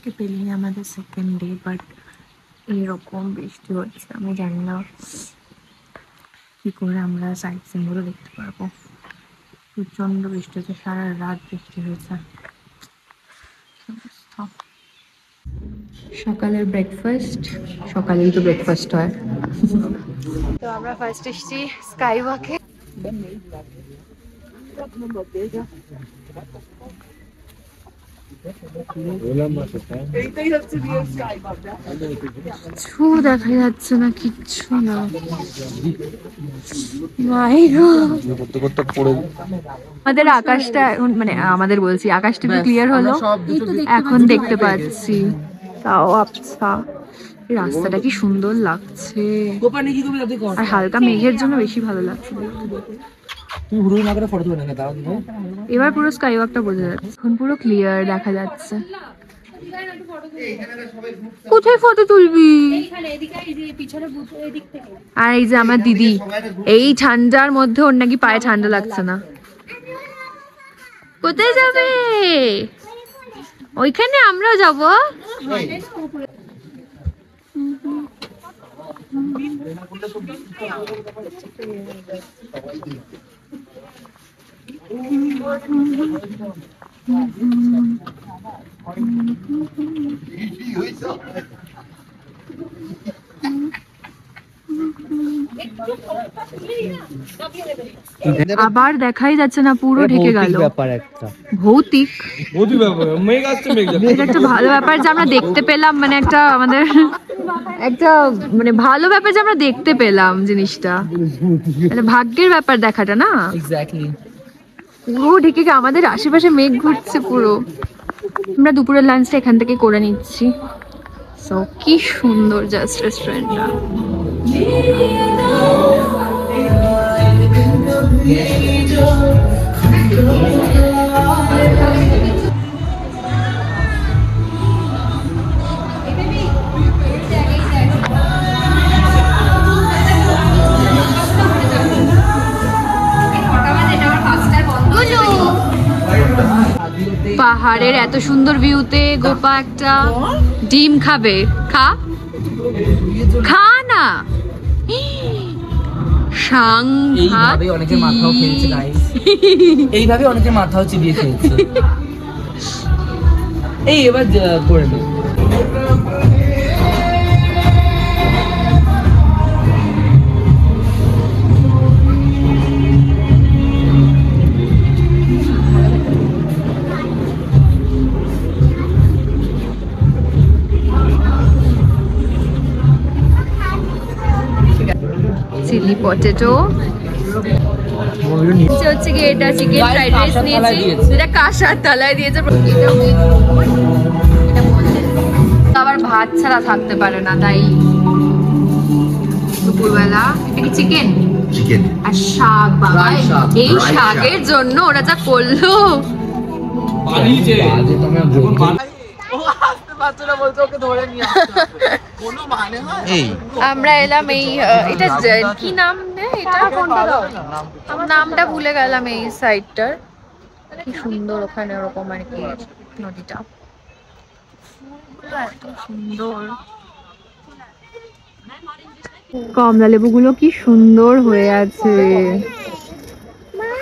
আজকে পেলিয়ে আমাদের second day, but এরকম বৃষ্টি হচ্ছে, আমি জানি না কি করে আমরা সাইট সিনগুলো দেখতে পারবো। প্রচন্ড বৃষ্টি হচ্ছে, সারা রাত বৃষ্টি হয়েছে। সকালের ব্রেকফাস্ট, সকালেই তো ব্রেকফাস্ট হয়। তো আমরা ফার্স্ট এসেছি স্কাই ওয়াকে। কিছু দেখা যাচ্ছে না, কিচ্ছু না। আমাদের আকাশটা এখন, মানে আমাদের বলছি, আকাশটা একটু ক্লিয়ার হলো, এখন দেখতে পাচ্ছি। তাও আচ্ছা, রাস্তাটা কি সুন্দর লাগছে, আর হালকা মেঘের জন্য বেশি ভালো লাগছে। এবার পুরো স্কাই ওয়াকটা বোঝা যাচ্ছে, এখন পুরো ক্লিয়ার দেখা যাচ্ছে। কোথায় ফটো তুলবি? আর এই যে আমার দিদি, এই ঠান্ডার মধ্যে ওর নাকি পায়ে ঠান্ডা লাগছে না। কোথায় যাবে? ওইখানে আমরাও যাবো। আবার দেখাই যাচ্ছে না, পুরো ঢেকে গেল। ভৌতিক এটা একটা ভালো ব্যাপার যে আমরা দেখতে পেলাম, মানে একটা আমাদের একটা মানে ভালো ব্যাপার যে আমরা দেখতে পেলাম জিনিসটা, মানে ভাগ্যের ব্যাপার দেখাটা না। পুরো ঢেকে গিয়ে আমাদের আশেপাশে মেঘ ঘুরছে পুরো। আমরা দুপুরের লাঞ্চটা এখান থেকে করে নিচ্ছি। সো কি সুন্দর জাস্ট রেস্টুরেন্টটা। পাহাড়ের এত সুন্দর ভিউতে গোপা একটা ডিম খাবে। খা খা না, এইভাবে অনেকের মাথাও খেয়েছে গাইস, এইভাবে অনেকের মাথাও চিবিয়ে খেয়েছে। এই এবার করে নে। চিলি পটেটো হচ্ছে কি, এটা চিকেন ফ্রাইড রাইস নিয়েছি, যেটা কাঁসার থালায় দিয়েছে। আবার ভাত ছাড়া থাকতে পারে না, তাই দুপুরবেলা এটা কি চিকেন আর শাক। বাবা এই শাকের জন্য ওরা যা করলো। আমরা এলাম এই, এটা কি নাম, এটা নামটা ভুলে গেলাম এই সাইডটার। কি সুন্দর ওখানে ওরকম আর কি নদীটা, সুন্দর। কমলা লেবুগুলো কি সুন্দর হয়ে আছে,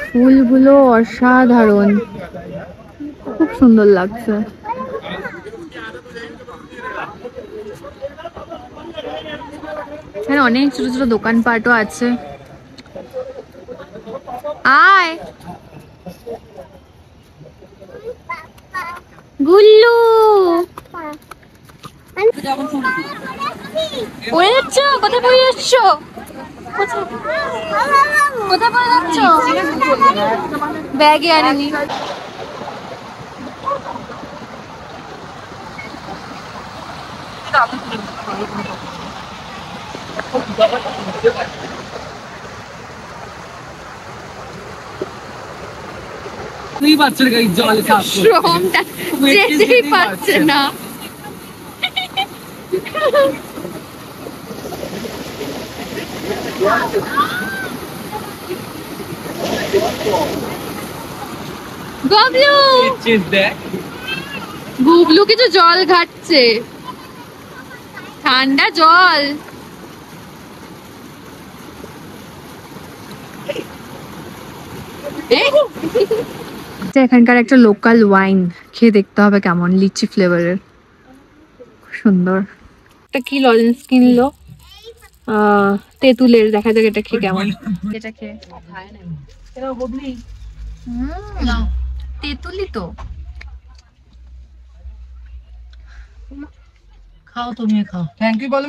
ফুলগুলো অসাধারণ, খুব সুন্দর লাগছে। এখানে অনেক ছোট ছোট দোকানপাটও আছে। আয় গুল্লু, পড়ে যাচ্ছ? কোথায় পড়ে যাচ্ছ? কোথায় পড়ে যাচ্ছ? ব্যাগে আনিনি। শ্রমটা যেতেই পারছে না। গবলু গুবলু কিছু জল ঘাটছে, ঠান্ডা জল। এখানকার একটা লোকাল ওয়াইন খেয়ে দেখতে হবে কেমন, লিচি ফ্লেভারের, সুন্দর। একটা কি লজেন্স কিনলো, তেঁতুলের, দেখা যাক এটা খেয়ে কেমন। এটা খেয়ে তেঁতুলি তো, খাও, তুমি খাও। থ্যাংক ইউ বলো।